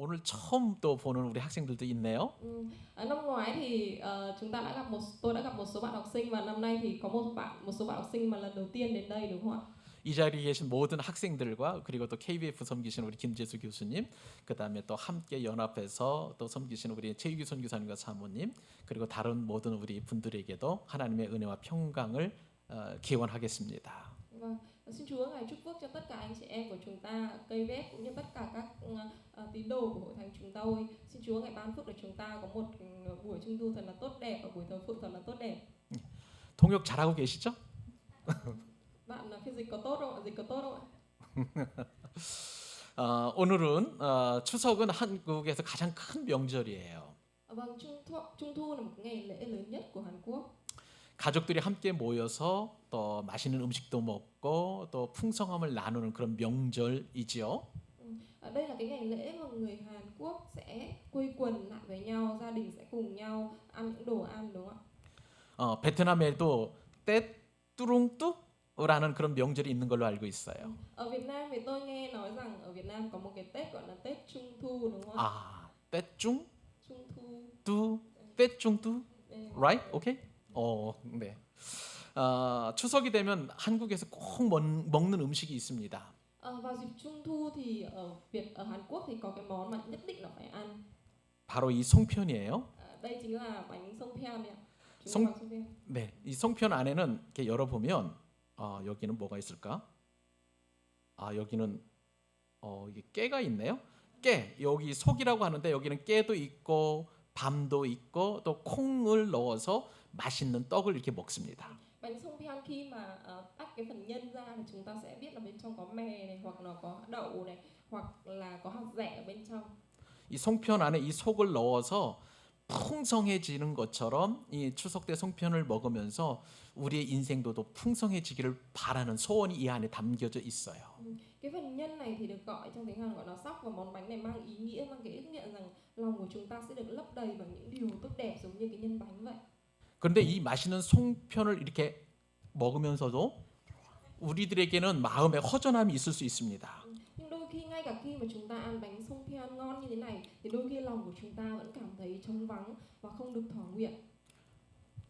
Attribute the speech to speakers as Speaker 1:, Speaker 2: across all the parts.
Speaker 1: 오늘 처음 또 보는 우리 학생들도 있네요.
Speaker 2: Năm ngoái thì chúng ta đã gặp tôi đã gặp một số bạn học sinh và năm nay thì có một số bạn học sinh mà lần đầu tiên đến đây đúng không ạ?
Speaker 1: 이 자리에 계신 모든 학생들과 그리고 또 KBF 섬기시는 우리 김재수 교수님, 그다음에 또 함께 연합해서 또 섬기시는 우리 최유기 선교사님과 사모님, 그리고 다른 모든 우리 분들에게도 하나님의 은혜와 평강을 기원하겠습니다.
Speaker 2: Vâng, xin Chúa ngài chúc phước cho tất cả anh chị em của chúng ta cây vép cũng như tất cả các tín đồ của hội thánh chúng tôi. Xin Chúa ngài ban phước để chúng ta có một buổi trung thu thật là tốt đẹp và buổi thờ phượng thật là tốt đẹp.
Speaker 1: 통역 잘하고 계시죠?
Speaker 2: Bạn phiên dịch có tốt không ạ? Dịch có tốt không ạ?
Speaker 1: 오늘은 추석은 한국에서 가장 큰 명절이에요.
Speaker 2: Vâng, Trung thu là một ngày lễ lớn nhất của Hàn Quốc.
Speaker 1: 가족들이 함께 모여서 또 맛있는 음식도 먹고 또 풍성함을 나누는 그런 명절이지요.
Speaker 2: Đây là cái ngày lễ mà người Hàn Quốc sẽ quây quần lại với nhau, gia đình sẽ cùng nhau ăn những đồ ăn đúng không ạ?
Speaker 1: 베트남에도 떼뚜룽뚜라는 그런 명절이 있는 걸로 알고 있어요.
Speaker 2: Ở Việt Nam thì tôi nghe nói rằng ở Việt Nam có một cái Tết gọi là Tết Trung thu đúng không ạ?
Speaker 1: 아, 떼쭝뚜,
Speaker 2: Trung thu.
Speaker 1: 떼쭝뚜,
Speaker 2: 네.
Speaker 1: right? 오케이? 네. 추석이 되면 한국에서 꼭 먹는 음식이 있습니다.
Speaker 2: Vào dịp Trung thu thì ở Hàn Quốc thì có cái món mà nhất định là phải ăn.
Speaker 1: 바로 이 송편이에요.
Speaker 2: Đây chính là bánh sông Phan ạ.
Speaker 1: 송-
Speaker 2: Bánh sông Phan.
Speaker 1: 네, 이 송편 안에는 이렇게 열어보면 여기는 뭐가 있을까? 여기는 이게 깨가 있네요. 깨, 여기 속이라고 하는데 여기는 깨도 있고 밤도 있고 또 콩을 넣어서 맛있는 떡을 이렇게 먹습니다.
Speaker 2: Bánh sông Phan khi mà tách cái phần nhân ra thì chúng ta sẽ biết là bên trong có mè này, hoặc là có đậu này, hoặc là có hạt dẻ ở bên trong.
Speaker 1: 이 송편 안에 이 속을 넣어서 풍성해지는 것처럼 이 추석 때 송편을 먹으면서 우리의 인생도 더 풍성해지기를 바라는 소원이 이 안에 담겨져 있어요.
Speaker 2: Cái phần nhân này thì được gọi trong tiếng Hàn gọi là sóc, và món bánh này mang ý nghĩa rằng lòng của chúng ta sẽ được lấp đầy bằng những điều tốt đẹp giống như cái nhân bánh vậy.
Speaker 1: 그런데 이 맛있는 송편을 이렇게 먹으면서도 우리들에게는 마음에 허전함이 있을 수 있습니다.
Speaker 2: Nhưng đôi khi ngay cả khi mà chúng ta ăn bánh sông Phan ngon như thế này thì đôi khi lòng của chúng ta vẫn cảm thấy trống vắng và không được thỏa nguyện.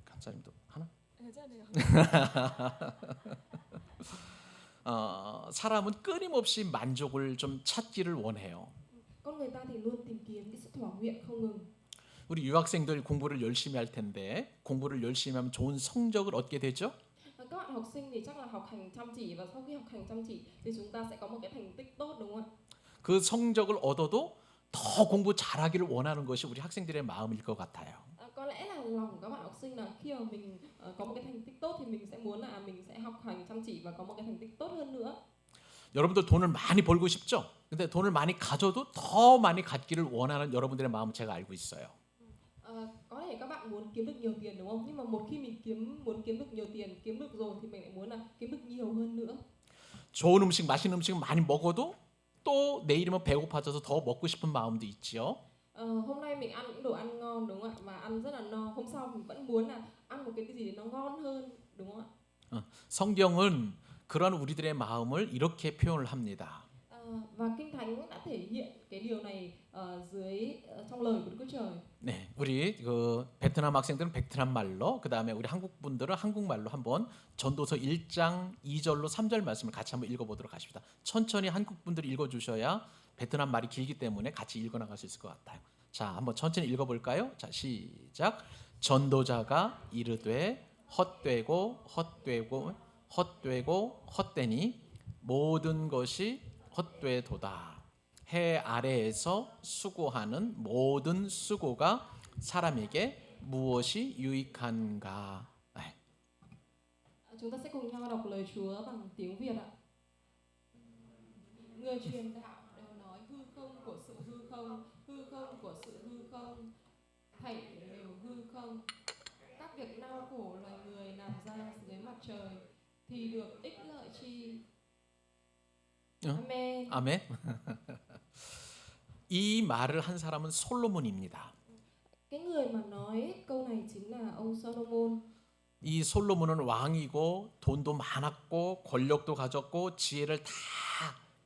Speaker 1: 간사님도 하나?
Speaker 2: 괜찮아요.
Speaker 1: 사람은 끊임없이 만족을 좀 찾기를 원해요.
Speaker 2: Con người ta thì luôn tìm kiếm cái sự thỏa nguyện không ngừng.
Speaker 1: 우리 유학생들 공부를 열심히 할 텐데 공부를 열심히 하면 좋은 성적을 얻게 되죠?
Speaker 2: Các bạn học sinh thì chắc là học hành chăm chỉ, và sau khi học hành chăm chỉ thì chúng ta sẽ có một cái thành tích tốt đúng không ạ?
Speaker 1: 그 성적을 얻어도 더 공부 잘하기를 원하는 것이 우리 학생들의 마음일 것 같아요.
Speaker 2: Có lẽ là lòng của các bạn học sinh là khi mà mình có một cái thành tích tốt thì mình sẽ muốn là mình sẽ học hành chăm chỉ và có một cái thành tích tốt hơn nữa.
Speaker 1: 여러분들 돈을 많이 벌고 싶죠? 근데 돈을 많이 가져도 더 많이 갖기를 원하는 여러분들의 마음을 제가 알고 있어요.
Speaker 2: Có thể các bạn muốn kiếm được nhiều tiền đúng không? Nhưng mà một khi mình muốn kiếm được nhiều tiền, kiếm được rồi thì mình lại muốn là kiếm được nhiều hơn nữa.
Speaker 1: 좋은 음식, 맛있는 음식 많이 먹어도 또 내일이면 배고파져서 더 먹고 싶은 마음도 있지요.
Speaker 2: Hôm nay mình ăn những đồ ăn ngon đúng không ạ? Và ăn rất là no. Hôm sau mình vẫn muốn là ăn một cái gì nó ngon hơn đúng không ạ?
Speaker 1: 성경은 그런 우리들의 마음을 이렇게 표현을 합니다.
Speaker 2: Và Kinh Thánh đã thể hiện cái điều này trong lời của Đức Chúa Trời.
Speaker 1: 네, 우리 그 베트남 학생들은 베트남 말로, 그다음에 우리 한국 분들은 한국말로 한번 전도서 1장 2절로 3절 말씀을 같이 한번 읽어보도록 하십니다. 천천히 한국 분들이 읽어주셔야 베트남 말이 길기 때문에 같이 읽어나갈 수 있을 것 같아요. 자, 한번 천천히 읽어볼까요? 자, 시작. 전도자가 이르되 헛되고 헛되고 헛되고 헛되니 모든 것이 헛되도다. 해 아래에서 수고하는 mo든 수고가 사람에게 무엇이 유익한가?
Speaker 2: Chúng ta sẽ cùng nhau đọc lời Chúa bằng tiếng Việt ạ. Người truyền đạo đều nói hư không của sự hư không, hư không của sự hư không, thảy đều hư không. Các việc đau khổ loài người làm ra dưới mặt trời thì được ích lợi chi? 아멘.
Speaker 1: 아멘. 이 말을 한 사람은 솔로몬입니다.
Speaker 2: Cái người mà nói câu này chính là ông Solomon.
Speaker 1: 이 솔로몬은 왕이고 돈도 많았고 권력도 가졌고 지혜를 다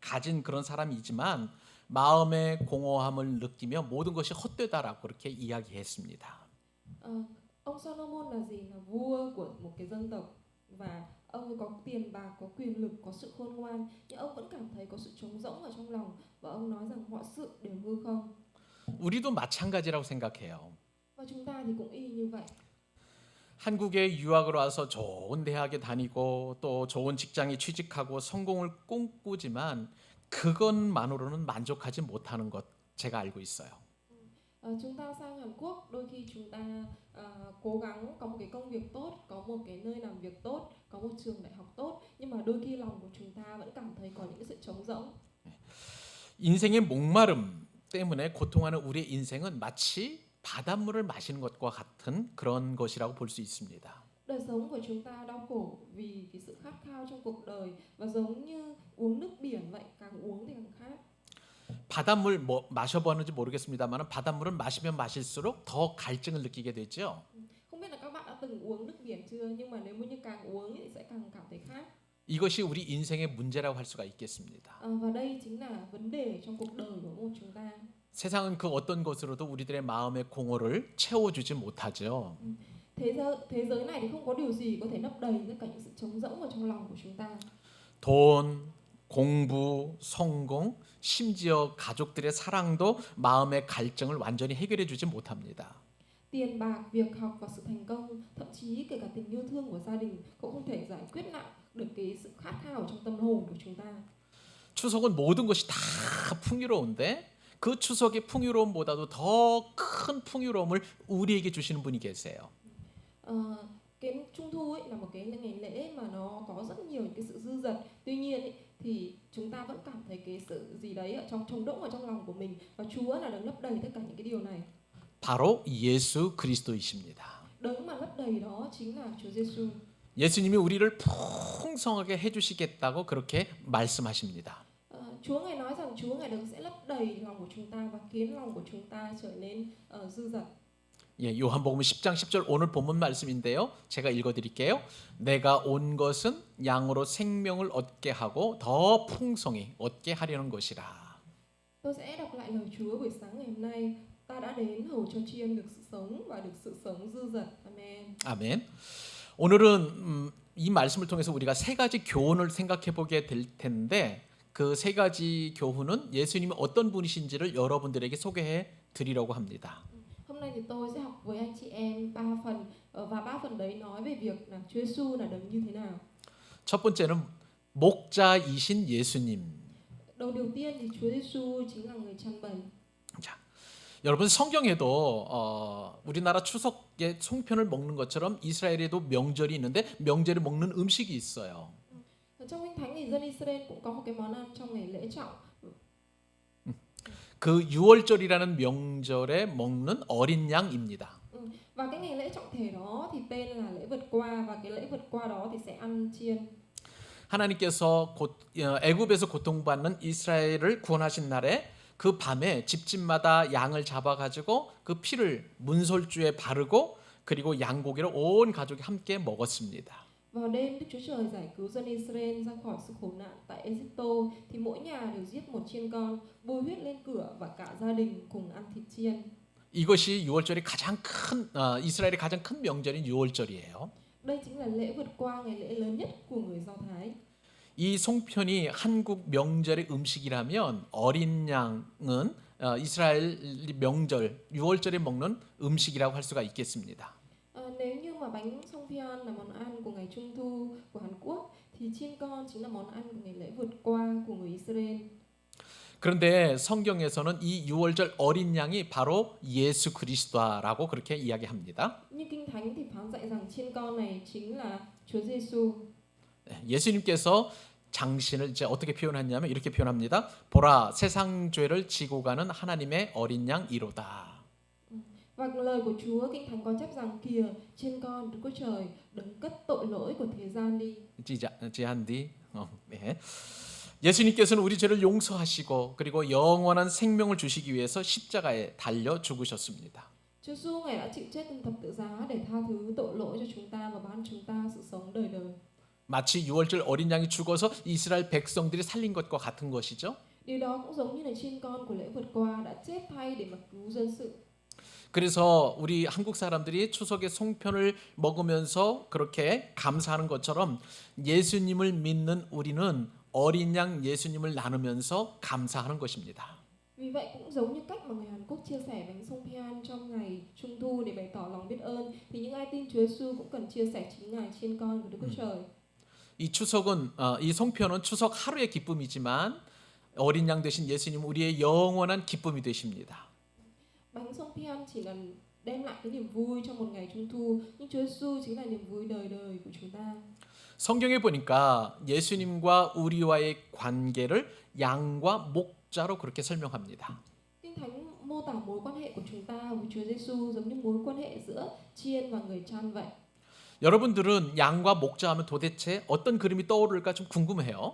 Speaker 1: 가진 그런 사람이지만 마음의 공허함을 느끼며 모든 것이 헛되다라고 그렇게 이야기했습니다.
Speaker 2: Ờ, ông Solomon là gì? Là vua của một cái dân tộc và ông ấy có tiền bạc, có quyền lực, có sự khôn ngoan, nhưng ông vẫn cảm thấy có sự trống rỗng ở trong lòng và ông nói rằng mọi sự đều hư không.
Speaker 1: 우리도 마찬가지라고 생각해요.
Speaker 2: Và chúng ta thì cũng y như vậy.
Speaker 1: 한국에 유학을 와서 좋은 대학에 다니고 또 좋은 직장에 취직하고 성공을 꿈꾸지만 그것만으로는 만족하지 못하는 것 제가 알고 있어요.
Speaker 2: Chúng ta sang Hàn Quốc, đôi khi chúng ta cố gắng có một cái công việc tốt, có một cái nơi làm việc tốt, có một trường đại học tốt, nhưng mà đôi khi lòng của chúng ta vẫn cảm thấy có những cái sự trống rỗng.
Speaker 1: 인생의 목마름 때문에 고통하는 우리의 인생은 마치 바닷물을 마시는 것과 같은 그런 것이라고 볼 수 있습니다.
Speaker 2: Đời sống của chúng ta đau khổ vì cái sự khát khao trong cuộc đời và giống như uống nước biển vậy, càng uống thì càng khát.
Speaker 1: 바닷물 뭐 마셔보았는지 모르겠습니다만 바닷물은 마시면 마실수록 더 갈증을 느끼게 되죠.
Speaker 2: Không biết là các bạn đã từng uống nước biển chưa, nhưng mà nếu như càng uống thì sẽ càng cảm thấy khát.
Speaker 1: 이것이 우리 인생의 문제라고 할 수가 있겠습니다.
Speaker 2: Và đây chính là vấn đề trong cuộc đời của mỗi chúng ta.
Speaker 1: 세상은 그 어떤 것으로도 우리들의 마음의 공허를 채워주지 못하죠.
Speaker 2: Thế giới này thì không có điều gì có thể lấp đầy tất cả những sự trống rỗng ở trong lòng của chúng ta.
Speaker 1: 돈, 공부, 성공, 심지어 가족들의 사랑도 마음의 갈증을 완전히 해결해 주지 못합니다.
Speaker 2: Tiền bạc, việc học và sự thành công, thậm chí kể cả tình yêu thương của gia đình cũng không thể giải quyết lại được cái sự khát khao trong tâm hồn của chúng ta.
Speaker 1: 추석은 모든 것이 다 풍요로운데 그 추석의 풍요로움보다도 더 큰 풍요로움을 우리에게 주시는 분이 계세요.
Speaker 2: Cái Trung thu ấy là một cái ngày lễ mà nó có rất nhiều cái sự dư dật. Tuy nhiên ấy, thì chúng ta vẫn cảm thấy cái sự gì đấy ở trong trống rỗng ở trong lòng của mình, và Chúa là đấng lấp đầy tất cả những cái điều này.
Speaker 1: 바로 예수 그리스도이십니다.
Speaker 2: Đấng mà lấp đầy đó chính là Chúa Giêsu.
Speaker 1: 예수님이 우리를 풍성하게 해주시겠다고 그렇게 말씀하십니다.
Speaker 2: Chúa Ngài nói rằng Chúa Ngài đấng sẽ lấp đầy lòng của chúng ta và khiến lòng của chúng ta trở nên dư dật.
Speaker 1: 예, 요한복음 10장 10절 오늘 본문 말씀인데요. 제가 읽어드릴게요. 내가 온 것은 양으로 생명을 얻게 하고 더 풍성히 얻게 하려는 것이라.
Speaker 2: Tôi sẽ đọc lại lời Chúa buổi sáng ngày hôm nay. Ta đã đến hầu cho tri ân được sự sống và được sự sống dư dật. Amen.
Speaker 1: 아멘. 오늘은 이 말씀을 통해서 우리가 세 가지 교훈을 생각해 보게 될 텐데 그 세 가지 교훈은 예수님이 어떤 분이신지를 여러분들에게 소개해 드리려고 합니다.
Speaker 2: Hôm nay thì tôi sẽ học với anh chị em 3 phần, và 3 phần đấy nói về việc là Chúa Giêsu là đấng như thế nào.
Speaker 1: 첫 번째는 목자이신 예수님.
Speaker 2: Đầu tiên thì Chúa Giêsu chính là người chăn bầy.
Speaker 1: 자, 여러분 성경에도 우리나라 추석에 송편을 먹는 것처럼 이스라엘에도 명절이 있는데 명절에 먹는 음식이 있어요.
Speaker 2: Trong Kinh Thánh thì dân Israel cũng có một cái món ăn trong ngày lễ trọng.
Speaker 1: 그 유월절이라는 명절에 먹는 어린 양입니다.
Speaker 2: Và cái ngày lễ trọng thể đó thì tên là lễ vượt qua, và cái lễ vượt qua đó thì sẽ ăn chiên.
Speaker 1: 하나님께서 애굽에서 고통받는 이스라엘을 구원하신 날에 그 밤에 집집마다 양을 잡아가지고 그 피를 문설주에 바르고 그리고 양고기를 온 가족이 함께 먹었습니다.
Speaker 2: Vào đêm Đức Chúa Trời giải cứu dân Israel ra khỏi sự khổ nạn tại Egypto thì mỗi nhà đều giết một chiên con, bôi huyết lên cửa và cả gia đình cùng ăn thịt chiên.
Speaker 1: 이것이 유월절이 가장 큰 이스라엘의 가장 큰 명절인 유월절이에요.
Speaker 2: Đây chính là lễ vượt qua, ngày lễ lớn nhất của người Do Thái.
Speaker 1: 이 송편이 한국 명절의 음식이라면 어린 양은 이스라엘 명절 유월절에 먹는 음식이라고 할 수가 있겠습니다.
Speaker 2: Nếu như mà bánh song pyeon là món ăn của ngày Trung thu của Hàn Quốc thì chiên con chính là món ăn của ngày lễ vượt qua của người Israel.
Speaker 1: 그런데 성경에서는 이 유월절 어린 양이 바로 예수 그리스도라고 그렇게 이야기합니다.
Speaker 2: Nhưng Kinh Thánh thì phán dạy rằng chiên con này chính là Chúa Giêsu.
Speaker 1: 예수님께서 장신을 이제 어떻게 표현했냐면 이렇게 표현합니다. 보라, 세상 죄를 지고 가는 하나님의 어린 양 이로다.
Speaker 2: Và lời của Chúa Kinh Thánh có chép rằng kìa chiên con Đức Chúa Trời đấng cất tội lỗi của thế gian đi.
Speaker 1: 지한디. 네. 예수님께서는 우리 죄를 용서하시고 그리고 영원한 생명을 주시기 위해서 십자가에 달려 죽으셨습니다.
Speaker 2: Chúa Giêsu Ngài đã chịu chết trên thập tự giá để tha thứ tội lỗi cho chúng ta và ban chúng ta sự sống đời đời.
Speaker 1: 마치 유월절 어린 양이 죽어서 이스라엘 백성들이 살린 것과 같은 것이죠.
Speaker 2: Điều đó cũng giống như là chiên con của lễ vượt qua đã chết thay để mà cứu dân sự.
Speaker 1: 그래서 우리 한국 사람들이 추석에 송편을 먹으면서 그렇게 감사하는 것처럼 예수님을 믿는 우리는 어린 양 예수님을 나누면서 감사하는 것입니다.
Speaker 2: Vì vậy cũng giống như cách mà người Hàn Quốc chia sẻ bánh songpyeon trong ngày Trung thu để bày tỏ lòng biết ơn, thì những ai tin Chúa Giêsu cũng cần chia sẻ chính ngài chiên con của Đức Chúa Trời.
Speaker 1: 이 추석은 이 송편은 추석 하루의 기쁨이지만 어린 양 되신 예수님 우리의 영원한 기쁨이 되십니다.
Speaker 2: Bánh songpyeon chỉ là đem lại cái niềm vui trong một ngày Trung thu, nhưng Chúa Giêsu chính là niềm vui đời đời của chúng ta.
Speaker 1: 성경에 보니까 예수님과 우리와의 관계를 양과 목자로 그렇게 설명합니다.
Speaker 2: Kinh Thánh mô tả mối quan hệ của chúng ta với Chúa Giêsu giống như mối quan hệ giữa chiên và người chăn vậy.
Speaker 1: 여러분들은 양과 목자 하면 도대체 어떤 그림이 떠오를까 좀 궁금해요.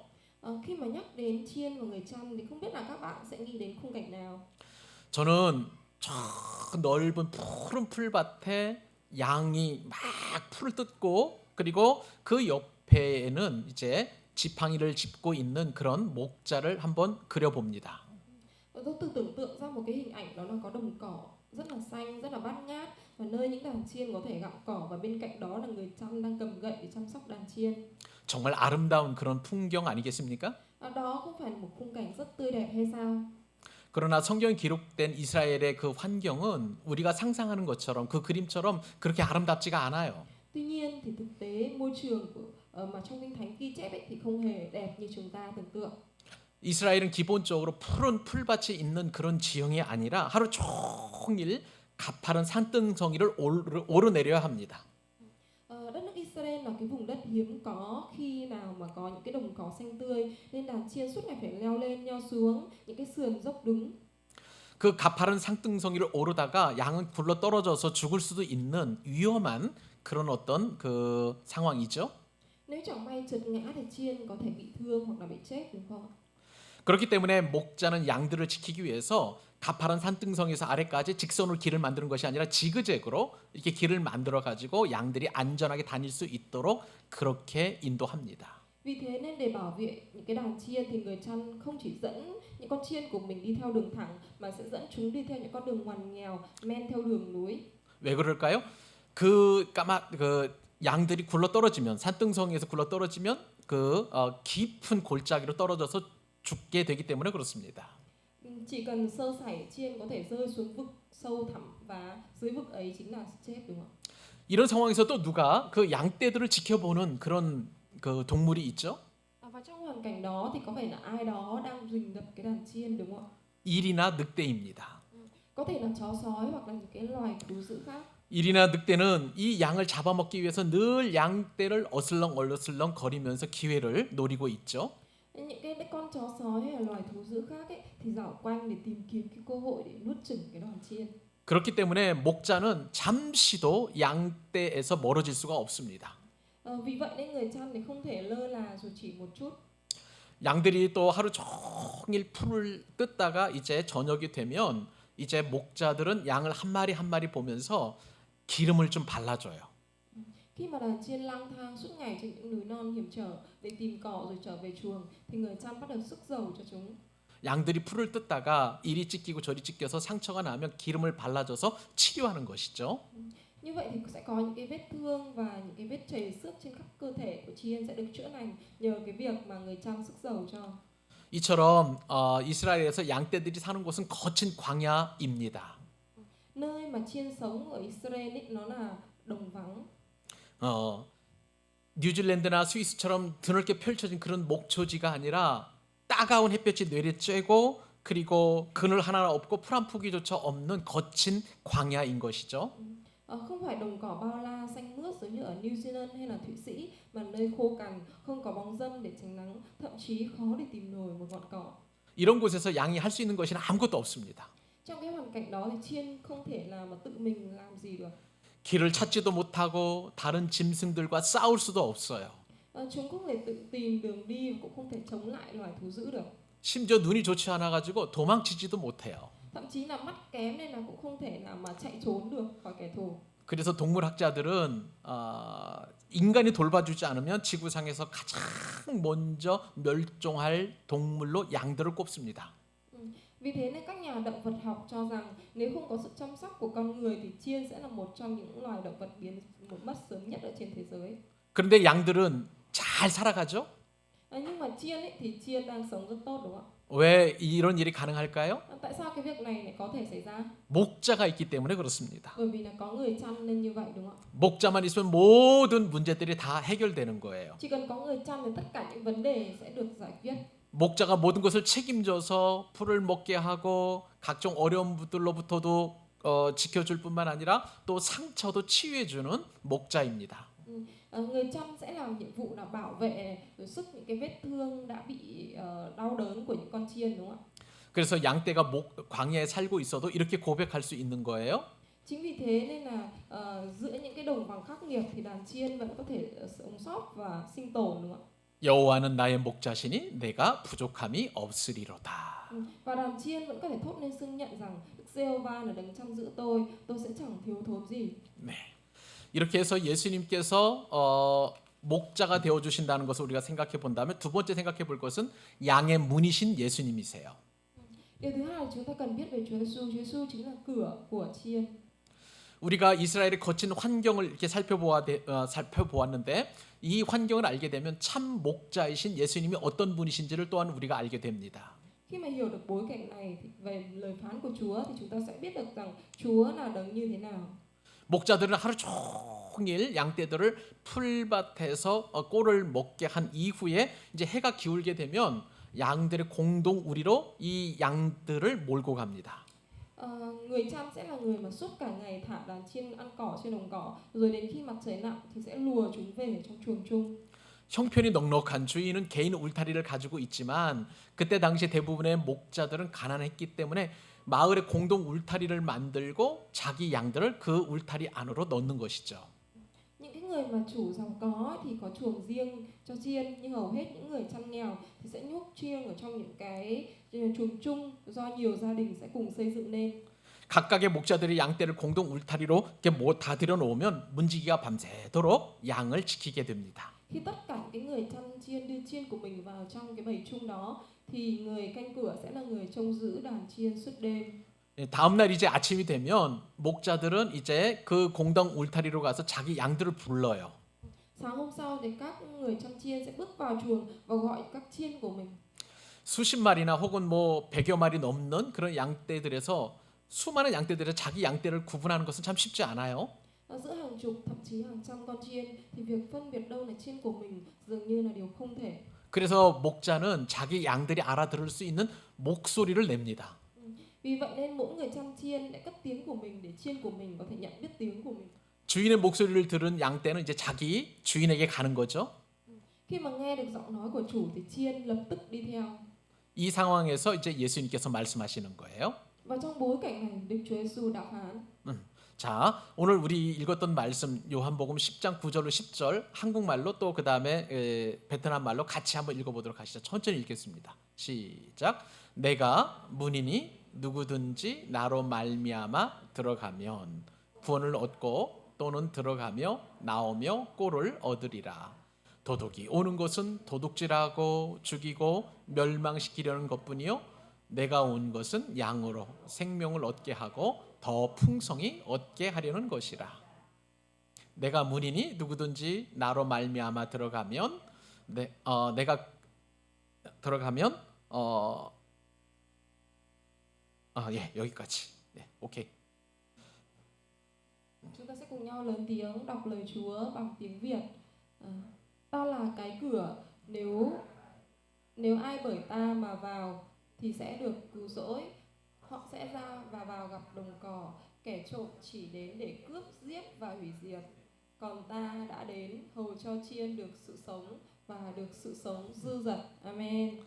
Speaker 2: Khi mà nhắc đến chiên và người chăn thì không biết là các bạn sẽ nghĩ đến khung cảnh nào.
Speaker 1: 저는 저 넓은 푸른 풀밭에 양이 막 풀을 뜯고 그리고 그 옆에는 이제 지팡이를 짚고 있는 그런 목자를 한번 그려봅니다.
Speaker 2: Tôi tự tưởng tượng ra một cái hình ảnh đó là có đồng cỏ rất là xanh, rất là bát ngát, và nơi những đàn chiên có thể gặm cỏ, và bên cạnh đó là người chăn đang cầm gậy để chăm sóc đàn chiên.
Speaker 1: 정말 아름다운 그런 풍경 아니겠습니까?
Speaker 2: Đó không phải là một khung cảnh rất tươi đẹp hay sao?
Speaker 1: 그러나 성경에 기록된 이스라엘의 그 환경은 우리가 상상하는 것처럼 그 그림처럼 그렇게 아름답지가 않아요.
Speaker 2: Tuy nhiên thì thực tế môi trường mà trong Kinh Thánh ghi chép ấy thì không hề đẹp như chúng ta tưởng tượng.
Speaker 1: 이스라엘은 기본적으로 푸른 풀밭이 있는 그런 지형이 아니라 하루 종일 가파른 산등성이를 오르내려야 합니다.
Speaker 2: Đất nước Israel là cái vùng đất hiếm có khi nào mà có những cái đồng cỏ xanh tươi, nên đàn chiên suốt ngày phải leo lên leo xuống những cái sườn dốc đứng.
Speaker 1: 그 가파른 산등성이를 오르다가 양은 굴러 떨어져서 죽을 수도 있는 위험한 그런 어떤 그 상황이죠.
Speaker 2: Nếu chẳng may trượt ngã thì chiên có thể bị thương hoặc là bị chết, đúng không?
Speaker 1: 그렇기 때문에 목자는 양들을 지키기 위해서 가파른 산등성에서 아래까지 직선으로 길을 만드는 것이 아니라 지그재그로 이렇게 길을 만들어 가지고 양들이 안전하게 다닐 수 있도록 그렇게 인도합니다.
Speaker 2: Vì thế nên để bảo vệ những cái đàn chiên thì người chăn không chỉ dẫn những con chiên của mình đi theo đường thẳng, mà sẽ dẫn chúng đi theo những con đường ngoằn nghèo men theo đường núi.
Speaker 1: 왜 그럴까요? 그 양들이 굴러 떨어지면 산등성에서 굴러 떨어지면 깊은 골짜기로 떨어져서 죽게 되기 때문에 그렇습니다.
Speaker 2: Chỉ cần sơ sẩy chiên có thể rơi xuống vực sâu thẳm, và dưới vực ấy chính là chết, đúng không?
Speaker 1: 이런 상황에서 또 누가 그 양떼들을 지켜보는 그런 그 동물이 있죠?
Speaker 2: Và trong hoàn cảnh đó thì có phải là ai đó đang rình rập cái đàn chiên, đúng không?
Speaker 1: 일이나 늑대입니다.
Speaker 2: Có thể là chó sói hoặc là những cái loài thú dữ khác.
Speaker 1: 일이나 늑대는 이 양을 잡아먹기 위해서 늘 양떼를 어슬렁 거리면서 기회를 노리고 있죠.
Speaker 2: Những cái con chó sói hay là loài thú dữ khác ấy thì dạo quanh để tìm kiếm cái cơ hội để nuốt chửng cái đàn chiên.
Speaker 1: 그렇기 때문에 목자는 잠시도 양떼에서 멀어질 수가 없습니다.
Speaker 2: Vì vậy nên người chăn thì không thể lơ là dù chỉ một chút.
Speaker 1: 양들이 또 하루 종일 풀을 뜯다가 이제 저녁이 되면 이제 목자들은 양을 한 마리 보면서 기름을 좀 발라줘요.
Speaker 2: Khi mà đàn chiên lang thang suốt ngày trên những núi non hiểm trở để tìm cỏ rồi trở về chuồng, thì người chăn bắt đầu xức dầu cho chúng.
Speaker 1: 양들이 풀을 뜯다가 이리 찢기고 저리 찢겨서 상처가 나면 기름을 발라줘서 치료하는 것이죠.
Speaker 2: Như vậy thì sẽ có những cái vết thương và những cái vết chảy xước trên khắp cơ thể của chiên sẽ được chữa lành nhờ cái việc mà người chăn xức dầu cho.
Speaker 1: 이처럼 이스라엘에서 양떼들이 사는 곳은 거친 광야입니다.
Speaker 2: Nơi mà chiên sống ở Israel ấy, nó là đồng vắng.
Speaker 1: 뉴질랜드나 스위스처럼 드넓게 펼쳐진 그런 목초지가 아니라 따가운 햇볕이 내리쬐고 그리고 그늘 하나 없고 풀 한 포기조차 없는 거친 광야인 것이죠.
Speaker 2: Không phải đồng cỏ bao la xanh mướt giống như ở New Zealand hay là Thụy Sĩ, mà nơi khô cằn, không có bóng râm để tránh nắng, thậm chí khó để tìm nổi một ngọn cỏ.
Speaker 1: 이런 곳에서 양이 할 수 있는 것이 아무것도 없습니다.
Speaker 2: Trong cái hoàn cảnh đó thì chiên không thể nào mà tự mình làm gì được.
Speaker 1: 길을 찾지도 못하고 다른 짐승들과 싸울 수도 없어요.
Speaker 2: Chúng không thể tự tìm đường đi và cũng không thể chống lại loài thú dữ được.
Speaker 1: 심지어 눈이 좋지 않아 가지고 도망치지도 못해요.
Speaker 2: Thậm chí là mắt kém nên là cũng không thể nào mà chạy trốn được khỏi kẻ thù.
Speaker 1: 그래서 동물학자들은 인간이 돌봐주지 않으면 지구상에서 가장 먼저 멸종할 동물로 양들을 꼽습니다.
Speaker 2: Vì thế nên các nhà động vật học cho rằng nếu không có sự chăm sóc của con người thì chiên sẽ là một trong những loài động vật mất sớm nhất ở trên thế giới.
Speaker 1: 그런데 양들은 잘 살아가죠?
Speaker 2: Nhưng mà chiên ấy, thì chiên đang sống rất tốt đúng không
Speaker 1: 왜 이런 일이 가능할까요?
Speaker 2: ạ? Tại sao cái việc này lại có thể xảy ra?
Speaker 1: 목자가 있기 때문에 그렇습니다.
Speaker 2: Bởi vì là có người chăm nên như vậy đúng không ạ?
Speaker 1: 목자만 있으면 모든 문제들이 다 해결되는 거예요.
Speaker 2: Chỉ cần có người chăm thì tất cả những vấn đề sẽ được giải quyết.
Speaker 1: 목자가 모든 것을 책임져서 풀을 먹게 하고 각종 어려운 분들로부터도 지켜줄 뿐만 아니라 또 상처도 치유해주는 목자입니다.
Speaker 2: Người chăm sẽ làm nhiệm vụ là bảo vệ này, rồi sức những cái vết thương đã bị đau đớn của những con chiên đúng không ạ?
Speaker 1: 그래서 양떼가 광야에 살고 있어도 이렇게 고백할 수 있는 거예요.
Speaker 2: Chính vì thế nên là giữa những cái đồng bằng khắc nghiệt thì đàn chiên vẫn có thể sống sót và sinh tồn đúng không ạ?
Speaker 1: 여호와는 나의 목자시니 내가 부족함이 없으리로다.
Speaker 2: Và đàn chiên vẫn có thể thốt lên xưng nhận rằng Đức Giê-hô-va là đấng chăm giữ tôi sẽ chẳng thiếu thốn gì.
Speaker 1: 네. 이렇게 해서 예수님께서 목자가 되어 주신다는 것을 우리가 생각해 본다면 두 번째 생각해 볼 것은 양의 문이신 예수님이세요.
Speaker 2: Điều thứ hai chúng ta cần biết về Chúa Giêsu. Chúa Giêsu chính là cửa của chiên.
Speaker 1: 우리가 이스라엘의 거친 환경을 이렇게 살펴보았는데 이 환경을 알게 되면 참 목자이신 예수님이 어떤 분이신지를 또한 우리가 알게 됩니다.
Speaker 2: Khi mà hiểu được bối cảnh này thì về lời phán của Chúa thì chúng ta sẽ biết được rằng Chúa là đấng như thế nào.
Speaker 1: 목자들은 하루 종일 양떼들을 풀밭에서 꼴을 먹게 한 이후에 이제 해가 기울게 되면 양들의 공동 우리로 이 양들을 몰고 갑니다.
Speaker 2: Người chăm sẽ là người mà suốt cả ngày thả đàn chiên ăn cỏ trên đồng cỏ, rồi đến khi mặt trời lặn thì sẽ lùa chúng về trong chuồng chung.
Speaker 1: 형편이 넉넉한 주인은 개인 울타리를 가지고 있지만 그때 당시 대부분의 목자들은 가난했기 때문에 마을의 공동 울타리를 만들고 자기 양들을 그 울타리 안으로 넣는 것이죠.
Speaker 2: Những cái người mà chủ giàu có thì có chuồng riêng cho chiên, nhưng hầu hết những người chăn nghèo thì sẽ nhốt chiên ở trong những cái chuồng chung do nhiều gia đình sẽ cùng xây dựng nên.
Speaker 1: 각각의 목자들이 양떼를 공동 울타리로 이렇게 다 들여놓으면 문지기가 밤새도록 양을 지키게 됩니다.
Speaker 2: Khi tất cả những cái người chăn chiên đưa chiên của mình vào trong cái bầy chung đó thì người canh cửa sẽ là người trông giữ đàn chiên suốt đêm.
Speaker 1: 다음 날 이제 아침이 되면 목자들은 이제 그 공동 울타리로 가서 자기 양들을 불러요.
Speaker 2: Sáng hôm sau thì các người chăn chiên sẽ bước vào chuồng và gọi các chiên của mình.
Speaker 1: 수십 마리나 혹은 뭐 100여 마리 넘는 그런 양떼들에서 수많은 양떼들에서 자기 양떼를 구분하는 것은 참 쉽지 않아요.
Speaker 2: Giữa hàng chục thậm chí hàng trăm con chiên thì việc phân biệt đâu là chiên của mình dường như là điều không thể.
Speaker 1: 그래서 목자는 자기 양들이 알아들을 수 있는 목소리를 냅니다.
Speaker 2: Vì vậy nên mỗi người chăn chiên đã cất tiếng của mình để chiên của mình có thể nhận biết tiếng của mình.
Speaker 1: 주인의 목소리를 들은 양떼는 이제 자기 주인에게 가는 거죠.
Speaker 2: Khi mà nghe được giọng nói của chủ thì chiên lập tức đi theo.
Speaker 1: 이 상황에서 이제 예수님께서 말씀하시는 거예요.
Speaker 2: Và trong bối cảnh này Đức Chúa Giêsu đã phán.
Speaker 1: 자, 오늘 우리 읽었던 말씀 요한복음 10장 9절로 10절 한국말로 또 그다음에 베트남 말로 같이 한번 읽어보도록 하시죠. 천천히 읽겠습니다. 시작. 내가 문이니 누구든지 나로 말미암아 들어가면 구원을 얻고 또는 들어가며 나오며 꼴을 얻으리라. 도둑이 오는 것은 도둑질하고 죽이고 멸망시키려는 것뿐이요 내가 온 것은 양으로 생명을 얻게 하고 더 풍성히 얻게 하려는 것이라. 내가 문이니 누구든지 나로 말미암아 들어가면 내가 들어가면 예, 여기까지. 네, 오케이.
Speaker 2: Chúng ta sẽ cùng nhau lớn tiếng đọc lời Chúa bằng tiếng Việt. Ta là cái cửa, nếu ai bởi ta mà vào thì sẽ được cứu rỗi. Họ sẽ ra và vào gặp đồng cỏ, kẻ trộm chỉ đến để cướp, giết và hủy diệt. Còn ta đã đến hầu cho chiên được sự sống và được sự sống dư dật. Amen.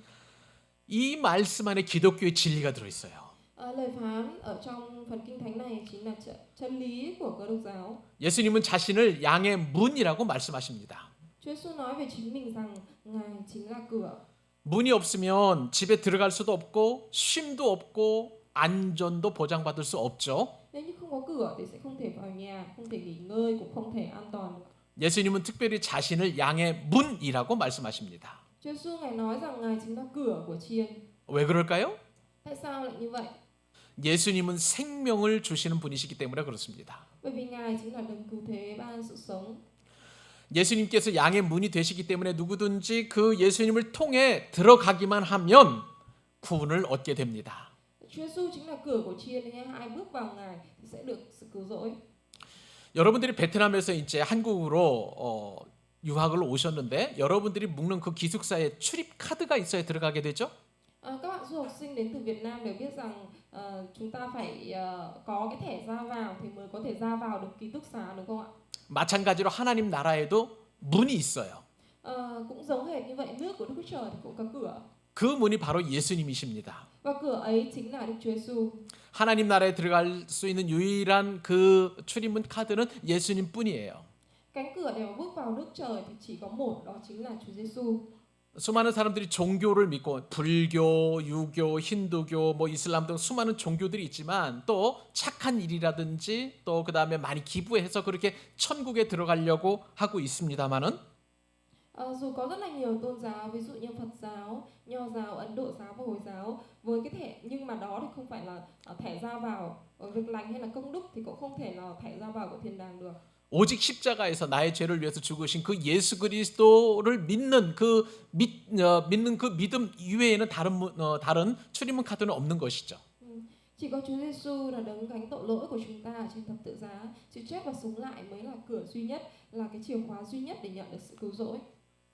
Speaker 1: 이 말씀 안에 기독교의 진리가 들어 있어요.
Speaker 2: Lời phán ở trong phần kinh thánh này chính là chân lý của Cơ đốc giáo.
Speaker 1: 예수님은 자신을 양의 문이라고 말씀하십니다.
Speaker 2: Chúa Giêsu nói về chính mình rằng Ngài chính là cửa.
Speaker 1: 문이 없으면 집에 들어갈 수도 없고 쉼도 없고 안전도 보장받을 수 없죠.
Speaker 2: Nếu như không không có cửa thì sẽ không thể vào nhà, không thể nghỉ ngơi, cũng không thể an toàn được.
Speaker 1: 예수님은 특별히 자신을 양의 문이라고 말씀하십니다.
Speaker 2: Chúa Giêsu Ngài nói rằng Ngài chính là cửa của chiên.
Speaker 1: 왜 그럴까요?
Speaker 2: Tại sao lại như vậy?
Speaker 1: 예수님은 생명을 주시는 분이시기 때문에 그렇습니다.
Speaker 2: Bởi vì Ngài chính là đấng cứu thế ban sự sống.
Speaker 1: 예수님께서 양의 문이 되시기 때문에 누구든지 그 예수님을 통해 들어가기만 하면 구원을 얻게 됩니다.
Speaker 2: Chúa Giêsu chính là cửa của chiên, nên ai bước vào Ngài thì sẽ được sự cứu rỗi.
Speaker 1: 여러분들이 베트남에서 이제 한국으로 유학을 오셨는데 여러분들이 묵는 그 기숙사에 출입 카드가 있어야 들어가게 되죠?
Speaker 2: Các bạn du học sinh đến từ Việt Nam đều biết rằng chúng ta phải có cái thẻ ra vào thì mới có thể ra vào được ký túc xá, đúng không ạ?
Speaker 1: 마찬가지로 하나님 나라에도 문이 있어요.
Speaker 2: Cũng giống hệt như vậy, nước của Đức Chúa Trời thì cũng có cửa.
Speaker 1: 그 문이 바로 예수님이십니다.
Speaker 2: Và cửa ấy chính là Đức Chúa Giêsu.
Speaker 1: 하나님 나라에 들어갈 수 있는 유일한 그 출입문 카드는 예수님뿐이에요.
Speaker 2: Cánh cửa để mà bước vào nước trời thì chỉ có một, đó chính là Chúa Giêsu.
Speaker 1: 수많은 사람들이 종교를 믿고 불교, 유교, 힌두교, 뭐 이슬람 등 수많은 종교들이 있지만 또 착한 일이라든지 또 그다음에 많이 기부해서 그렇게 천국에 들어가려고 하고 있습니다만은
Speaker 2: Dù có rất là nhiều tôn giáo, ví dụ như Phật giáo, Nho giáo, Ấn Độ giáo và Hồi giáo, với cái thẻ, nhưng mà đó thì không phải là thẻ ra vào việc lành hay là công đức, thì cũng không thể là thẻ ra vào của thiên đàng được.
Speaker 1: 오직 십자가에서 나의 죄를 위해서 죽으신 그 예수 그리스도를 믿는 믿는 그 믿음 이외에는 다른 출입문 카드는 없는 것이죠.
Speaker 2: Chỉ có Chúa Giêsu là đấng gánh tội lỗi của chúng ta ở trên thập tự giá, chịu chết và sống lại mới là cửa duy nhất, là cái chìa khóa duy nhất để nhận được sự cứu rỗi.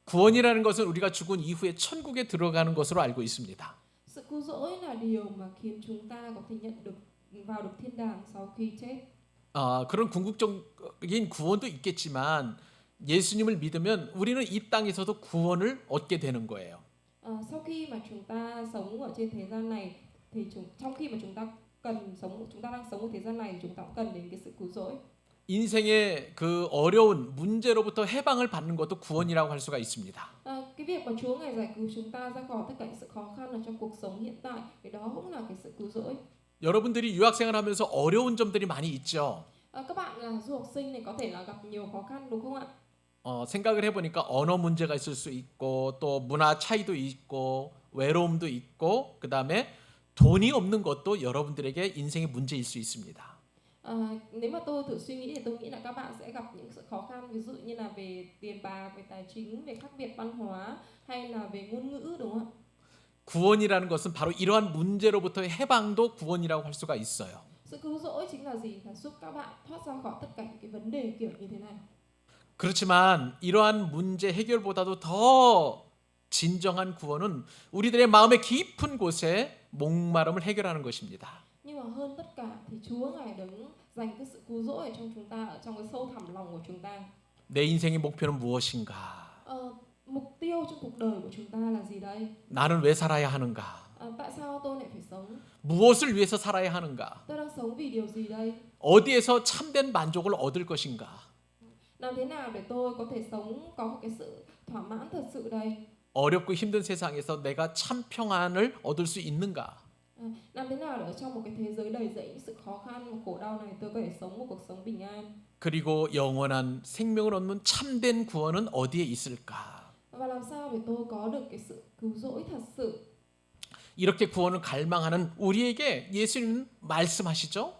Speaker 1: 구원이라는 것은 우리가 죽은 이후에 천국에 들어가는 것으로 알고 있습니다.
Speaker 2: Sự cứu rỗi là điều mà khiến chúng ta có thể nhận được vào được thiên đàng sau khi chết.
Speaker 1: 그런 궁극적인 구원도 있겠지만 예수님을 믿으면 우리는 이 땅에서도 구원을 얻게 되는 거예요.
Speaker 2: Sau khi mà chúng ta sống ở trên thế gian này thì trong khi mà chúng ta đang sống ở thế gian này thì chúng ta cũng cần đến cái sự cứu rỗi.
Speaker 1: 인생의 그 어려운 문제로부터 해방을 받는 것도 구원이라고 할 수가 있습니다.
Speaker 2: Cái việc mà Chúa Ngài giải cứu chúng ta ra khỏi tất cả những sự khó khăn ở trong cuộc sống hiện tại, thì đó cũng là cái sự cứu rỗi.
Speaker 1: 여러분들이 유학생활 하면서 어려운 점들이 많이 있죠.
Speaker 2: Các bạn là du học sinh thì có thể là gặp nhiều khó khăn, đúng không ạ?
Speaker 1: 생각을 해보니까 언어 문제가 있을 수 있고 또 문화 차이도 있고 외로움도 있고 그 다음에 돈이 없는 것도 여러분들에게 인생의 문제일 수 있습니다.
Speaker 2: Nếu mà tôi thử suy nghĩ thì tôi nghĩ là các bạn sẽ gặp những sự khó khăn, ví dụ như là về tiền bạc, về tài chính, về khác biệt văn hóa hay là về ngôn ngữ, đúng không ạ?
Speaker 1: 구원이라는 것은 바로 이러한 문제로부터의 해방도 구원이라고 할 수가 있어요.
Speaker 2: Sự cứu rỗi chính là gì? Là giúp các bạn thoát ra khỏi tất cả những cái vấn đề kiểu như thế này.
Speaker 1: 그렇지만 이러한 문제 해결보다도 더 진정한 구원은 우리들의 마음의 깊은 곳에 목마름을 해결하는 것입니다.
Speaker 2: Nhưng mà hơn tất cả thì Chúa Ngài đấng dành cái sự cứu rỗi ở trong chúng ta, ở trong cái sâu thẳm lòng của chúng ta.
Speaker 1: 내 인생의 목표는 무엇인가?
Speaker 2: Mục tiêu trong cuộc đời của chúng ta là gì đây?
Speaker 1: 나는 왜 살아야 하는가?
Speaker 2: Tại sao tôi lại phải sống?
Speaker 1: 무엇을 위해서 살아야 하는가?
Speaker 2: Tôi đang sống vì điều gì đây?
Speaker 1: 어디에서 참된 만족을 얻을 것인가?
Speaker 2: Làm thế nào để tôi có thể sống có một cái sự thỏa mãn thật sự đây?
Speaker 1: 어렵고 힘든 세상에서 내가 참 평안을 얻을 수 있는가?
Speaker 2: Làm thế nào để ở trong một cái thế giới đầy dẫy những sự khó khăn và khổ đau này tôi có thể sống một cuộc sống bình an?
Speaker 1: 그리고 영원한 생명을 얻는 참된 구원은 어디에 있을까?
Speaker 2: Và làm sao để tôi có được cái sự cứu rỗi thật sự?
Speaker 1: 이렇게 구원을 갈망하는 우리에게 예수님 말씀하시죠?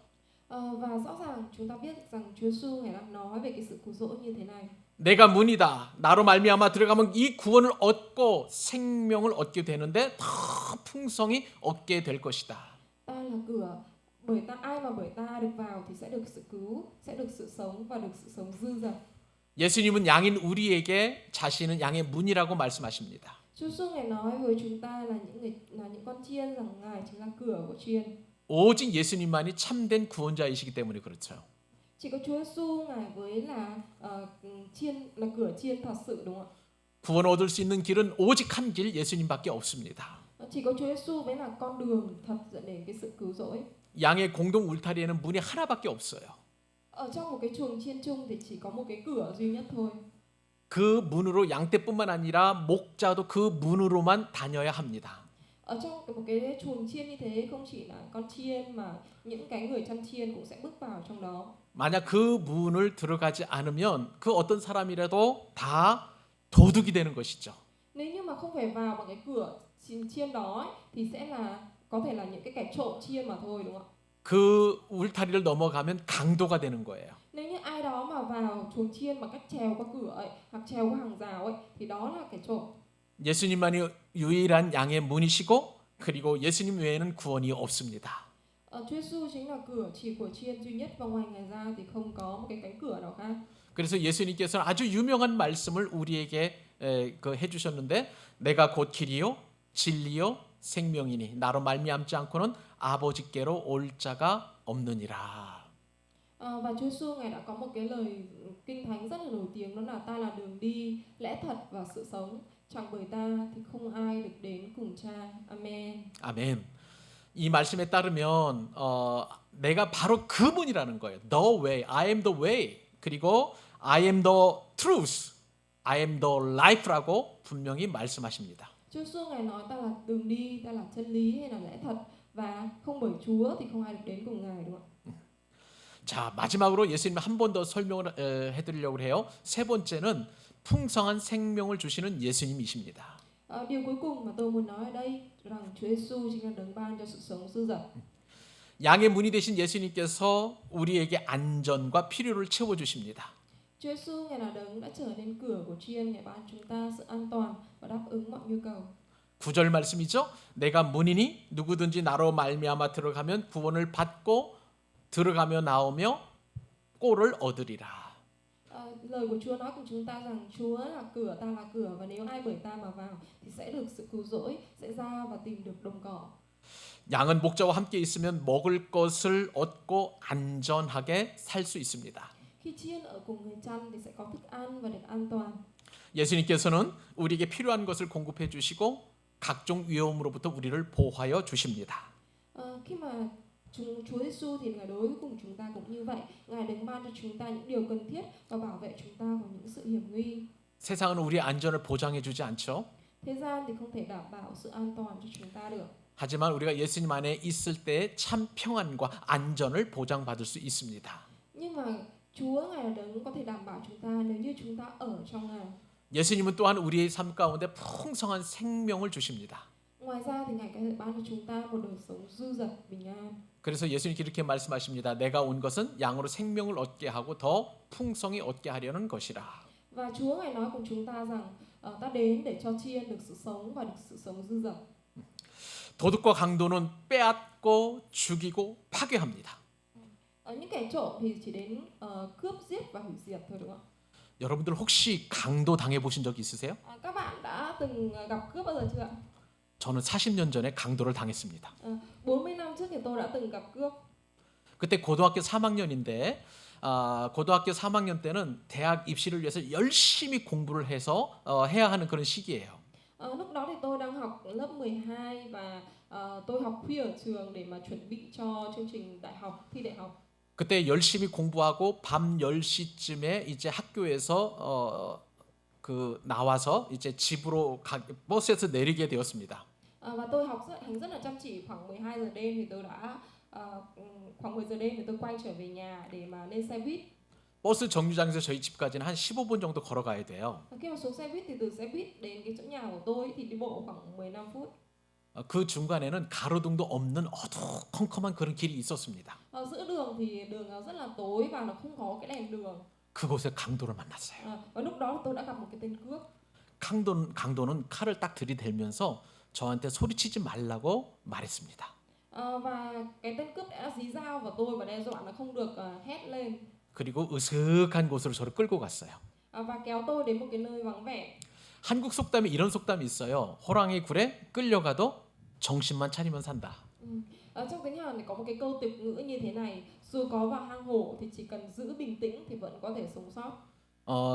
Speaker 2: Và rõ ràng chúng ta biết rằng Chúa Giêsu Ngài đang nói về cái sự cứu rỗi như thế này.
Speaker 1: 내가 문이다. 나로 말미암아 들어가면 이 구원을 얻고 생명을 얻게 되는데 더 풍성히 얻게 될 것이다.
Speaker 2: Ta là cửa, ai mà bởi ta được vào thì sẽ được sự cứu, sẽ được sự sống và được sự sống dư dật.
Speaker 1: 예수님은 양인 우리에게 자신은 양의 문이라고 말씀하십니다.
Speaker 2: Chúa Giêsu Ngài nói với chúng ta là những con chiên, rằng Ngài chính là cửa của chiên.
Speaker 1: 오직 예수님만이 참된 구원자이시기 때문에 그렇죠.
Speaker 2: Chỉ có Chúa Giêsu Ngài với là cửa chiên thật sự, đúng không ạ?
Speaker 1: 구원 얻을 수 있는 길은 오직 한 길 예수님밖에 없습니다.
Speaker 2: Chỉ có Chúa Giêsu mới là con đường thật dẫn đến cái sự cứu rỗi.
Speaker 1: 양의 공동 울타리에는 문이 하나밖에 없어요.
Speaker 2: Ở trong một cái chuồng chiên chung thì chỉ có một cái cửa duy nhất thôi.
Speaker 1: 그 문으로 양떼뿐만 아니라 목자도 그 문으로만 다녀야 합니다.
Speaker 2: Ở trong một cái chuồng chiên như thế không chỉ là con chiên mà những cái người chăn chiên cũng sẽ bước vào trong đó.
Speaker 1: 만약 그 문을 들어가지 않으면 그 어떤 사람이라도 다 도둑이 되는 것이죠.
Speaker 2: Nếu như mà không phải vào bằng cái cửa chiên đó ấy, thì sẽ là có thể là những cái kẻ trộm chiên mà thôi, đúng không ạ?
Speaker 1: 그 울타리를 넘어가면 강도가 되는 거예요.
Speaker 2: Nếu như ai đó mà vào chuồng chiên bằng cách trèo qua cửa ấy hoặc trèo qua hàng rào ấy thì đó là kẻ trộm.
Speaker 1: 예수님만이 유일한 양의 문이시고 그리고 예수님 외에는 구원이 없습니다.
Speaker 2: Chúa Giêsu chính là cửa chỉ của chiên duy nhất và ngoài Ngài ra thì không có một cái cánh cửa nào khác.
Speaker 1: 그래서 예수님께서는 아주 유명한 말씀을 우리에게 해주셨는데 내가 곧 길이요 진리요 생명이니 나로 말미암지 않고는 아버지께로 올 자가 없느니라.
Speaker 2: Và Chúa Giêsu Ngài đã có một cái lời kinh thánh rất là nổi tiếng, đó là ta là đường đi, lẽ thật và sự sống. Chẳng bởi ta thì không ai được đến cùng Cha. Amen.
Speaker 1: 아멘. 이 말씀에 따르면 내가 바로 그분이라는 거예요. The way, I am the way. 그리고 I am the truth, I am the life라고 분명히 말씀하십니다.
Speaker 2: Chúa Giêsu Ngài nói ta là đường đi, ta là chân lý hay là lẽ thật, và không bởi Chúa thì không ai được đến cùng Ngài, đúng không ạ?
Speaker 1: 자, 마지막으로 예수님 한 번 더 설명을 해드리려고 해요. 세 번째는 풍성한 생명을 주시는 예수님이십니다.
Speaker 2: Điều cuối cùng mà tôi muốn nói ở đây rằng Chúa Giêsu chính là đấng ban cho sự sống dư dật.
Speaker 1: 양의 문이 되신 예수님께서 우리에게 안전과 필요를 채워 주십니다.
Speaker 2: Chúa Giêsu Ngài là đấng đã trở nên cửa của chiên, Ngài ban chúng ta sự an toàn và đáp ứng mọi nhu cầu.
Speaker 1: 9절 말씀이죠. 내가 문이니 누구든지 나로 말미암아 들어가면 구원을 받고 들어가며 나오며 꼴을 얻으리라.
Speaker 2: Lời của Chúa nói cùng chúng ta rằng Chúa là cửa, ta là cửa, và nếu ai bởi ta mà vào thì sẽ được sự cứu rỗi, sẽ ra và tìm được đồng cỏ.
Speaker 1: 양은 목자와 함께 있으면 먹을 것을 얻고 안전하게 살 수 있습니다.
Speaker 2: Khi chiên ở cùng người chăn thì sẽ có thức ăn và được an toàn.
Speaker 1: 예수님께서는 우리에게 필요한 것을 공급해 주시고 각종 위험으로부터 우리를 보호하여 주십니다.
Speaker 2: Khi mà Chúa Giêsu thì Ngài đối với cùng chúng ta cũng như vậy. Ngài đấng ban cho chúng ta những điều cần thiết và bảo vệ chúng ta khỏi những sự hiểm nguy.
Speaker 1: 세상은 우리의 안전을 보장해 주지 않죠.
Speaker 2: Thế gian thì không thể đảm bảo sự an toàn cho chúng ta được.
Speaker 1: 하지만 우리가 예수님 안에 있을 때 참 평안과 안전을 보장받을 수 있습니다.
Speaker 2: Nhưng mà Chúa Ngài là đấng có thể đảm bảo chúng ta nếu như chúng ta ở trong Ngài.
Speaker 1: 예수님은 또한 우리의 삶 가운데 풍성한 생명을 주십니다.
Speaker 2: Ngoài ra thì Ngài có thể ban cho chúng ta một đời sống dư dật, bình an.
Speaker 1: 그래서 예수님께 이렇게 말씀하십니다. 내가 온 것은 양으로 생명을 얻게 하고 더 풍성히 얻게 하려는 것이라.
Speaker 2: Và Chúa Ngài nói cùng chúng ta rằng ta đến để cho chiên được sự sống và được sự sống dư dật.
Speaker 1: 도둑과 강도는 빼앗고 죽이고 파괴합니다.
Speaker 2: Những kẻ trộm thì chỉ đến cướp giết và hủy diệt thôi, đúng không ạ?
Speaker 1: 여러분들 혹시 강도 당해 보신 적 있으세요?
Speaker 2: Các bạn đã từng gặp cướp bao giờ chưa ạ?
Speaker 1: 저는 40년 전에 강도를 당했습니다.
Speaker 2: 40 năm trước thì tôi đã từng gặp cướp.
Speaker 1: 그때 고등학교 3학년인데 고등학교 3학년 때는 대학 입시를 위해서 열심히 공부를 해서 해야 하는 그런 시기예요.
Speaker 2: Lúc đó thì tôi đang học lớp 12 và tôi học khuya ở trường để mà chuẩn bị cho chương trình đại học, thi đại học.
Speaker 1: 그때 열심히 공부하고 밤 10시쯤에 이제 학교에서 나와서 이제 집으로 버스에서 내리게 되었습니다.
Speaker 2: Và tôi hành rất là chăm chỉ, khoảng 12 giờ đêm thì tôi đã khoảng 10 giờ đêm thì tôi quay trở về nhà để mà lên xe buýt.
Speaker 1: 버스 정류장에서 저희 집까지는 한 15분 정도 걸어가야 돼요.
Speaker 2: Khi mà xuống xe buýt thì từ xe buýt đến cái chỗ nhà của tôi thì đi bộ khoảng 15 phút.
Speaker 1: 그 중간에는 가로등도 없는 어두컴컴한 그런 길이 있었습니다.
Speaker 2: Giữa đường thì đường rất là tối và nó không có cái đèn đường.
Speaker 1: 그곳에 강도를 만났어요.
Speaker 2: Và lúc đó tôi đã gặp một cái tên cướp.
Speaker 1: 강도는 칼을 딱 들이대면서 저한테 소리치지 말라고 말했습니다.
Speaker 2: Và cái tên cướp đã dí dao vào tôi và đe dọa là không được hét lên.
Speaker 1: 그리고 으슥한 곳으로 저를 끌고 갔어요.
Speaker 2: Và kéo tôi đến một cái nơi vắng vẻ.
Speaker 1: 한국 속담에 이런 속담이 있어요. 호랑이 굴에 끌려가도 정신만 차리면 산다.
Speaker 2: Trong tiếng Hàn thì có một cái câu tục ngữ như thế này: dù có vào hang hổ thì chỉ cần giữ bình tĩnh thì vẫn có thể sống sót.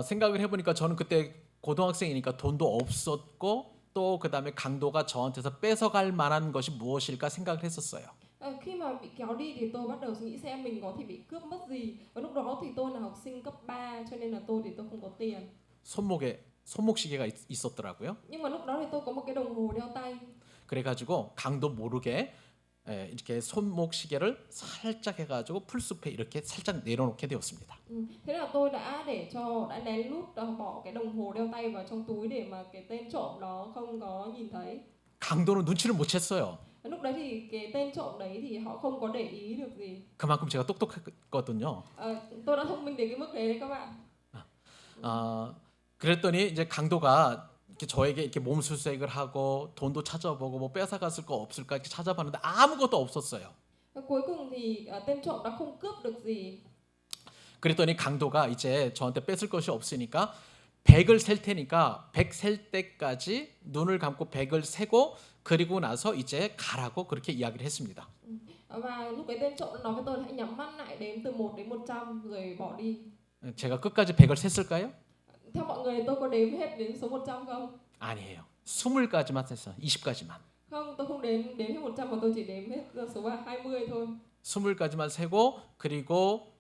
Speaker 1: 생각을 해보니까 저는 그때 고등학생이니까 돈도 없었고 또 그다음에 강도가 저한테서 뺏어갈 만한 것이 무엇일까 생각을 했었어요.
Speaker 2: Khi mà bị kéo đi thì tôi bắt đầu nghĩ xem mình có thể bị cướp mất gì. Và lúc đó thì tôi là học sinh cấp 3 cho nên là tôi không có tiền.
Speaker 1: 손목시계가 있었더라고요.
Speaker 2: Nhưng mà lúc đó thì tôi có một cái đồng hồ đeo tay.
Speaker 1: 그래가지고 강도 모르게 이렇게 손목 시계를 살짝 해가지고 풀숲에 이렇게 살짝 내려놓게 되었습니다.
Speaker 2: Thế là tôi đã lén lút bỏ cái đồng hồ đeo tay vào trong túi để mà cái tên trộm đó không có nhìn thấy.
Speaker 1: 강도는 눈치를 못 챘어요.
Speaker 2: Lúc đấy thì cái tên trộm đấy thì họ không có để ý được gì.
Speaker 1: 그만큼 제가 똑똑했거든요.
Speaker 2: Tôi đã thông minh đến cái mức đấy các bạn.
Speaker 1: 그랬더니 이제 강도가 이렇게 저에게 이렇게 몸수색을 하고 돈도 찾아보고 뭐 뺏어갔을 거 없을까 이렇게 찾아봤는데 아무것도 없었어요.
Speaker 2: Cuối cùng thì tên trộm đã không cướp được gì.
Speaker 1: 그랬더니 강도가 이제 저한테 뺏을 것이 없으니까 100을 셀 테니까 100 셀 때까지 눈을 감고 100을 세고 그리고 나서 이제 가라고 그렇게 이야기를 했습니다.
Speaker 2: Và lúc cái tên trộm nói với tôi là hãy nhắm mắt lại đếm từ 1 đến 100 rồi bỏ đi.
Speaker 1: 제가 끝까지 100을 셌을까요?
Speaker 2: Theo mọi người tôi có đếm hết đến số 100 không?
Speaker 1: 아니에요. 20까지만 셌어요. 20까지만.
Speaker 2: Không, tôi không đếm hết 100 mà tôi chỉ đếm hết số 20 thôi.
Speaker 1: 20까지만 세고 그리고